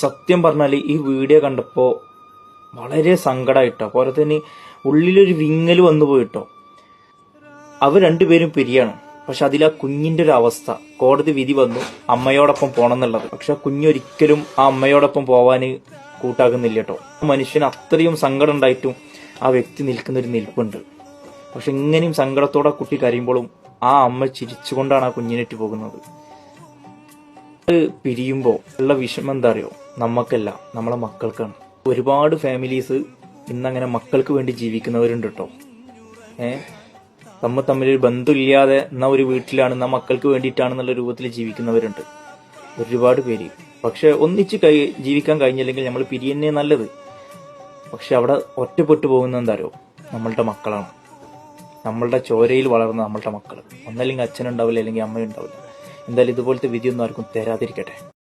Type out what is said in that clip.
സത്യം പറഞ്ഞാൽ ഈ വീഡിയോ കണ്ടപ്പോൾ വളരെ സങ്കടമായിട്ടോ. പോലെ തന്നെ ഉള്ളിലൊരു വിങ്ങൽ വന്നു പോയിട്ടോ. അവർ രണ്ടുപേരും പിരിയാണ്. പക്ഷെ അതിൽ ആ കുഞ്ഞിന്റെ ഒരു അവസ്ഥ, കോടതി വിധി വന്നു അമ്മയോടൊപ്പം പോണം എന്നുള്ളത്. പക്ഷെ കുഞ്ഞൊരിക്കലും ആ അമ്മയോടൊപ്പം പോവാന് കൂട്ടാക്കുന്നില്ല കേട്ടോ. മനുഷ്യന് അത്രയും സങ്കടം ഉണ്ടായിട്ടും ആ വ്യക്തി നിൽക്കുന്ന ഒരു നിൽപ്പുണ്ട്. പക്ഷെ ഇങ്ങനെയും സങ്കടത്തോടെ കുട്ടി കരയുമ്പോഴും ആ അമ്മ ചിരിച്ചുകൊണ്ടാണ് ആ കുഞ്ഞിനെറ്റ് പോകുന്നത്. പിരിയുമ്പോൾ ഉള്ള വിഷമം എന്താ അറിയോ? നമ്മക്കല്ല, നമ്മളെ മക്കൾക്കാണ്. ഒരുപാട് ഫാമിലീസ് ഇന്നങ്ങനെ മക്കൾക്ക് വേണ്ടി ജീവിക്കുന്നവരുണ്ട് കേട്ടോ. തമ്മിലൊരു ബന്ധമില്ലാതെ എന്നാ ഒരു വീട്ടിലാണ്, എന്നാ മക്കൾക്ക് വേണ്ടിയിട്ടാണെന്നുള്ള രൂപത്തിൽ ജീവിക്കുന്നവരുണ്ട് ഒരുപാട് പേര്. പക്ഷെ ഒന്നിച്ച് ജീവിക്കാൻ കഴിഞ്ഞില്ലെങ്കിൽ നമ്മൾ പിരിയന്നെ നല്ലത്. പക്ഷെ അവിടെ ഒറ്റപ്പെട്ടു പോകുന്ന എന്താ അറിയോ? നമ്മളുടെ മക്കളാണ്. നമ്മളുടെ ചോരയിൽ വളർന്ന നമ്മളുടെ മക്കൾ. ഒന്നല്ലെങ്കിൽ അച്ഛനുണ്ടാവില്ല, അല്ലെങ്കിൽ അമ്മയുണ്ടാവില്ല. എന്തായാലും ഇതുപോലത്തെ വിധിയൊന്നും ആർക്കും തരാതിരിക്കട്ടെ.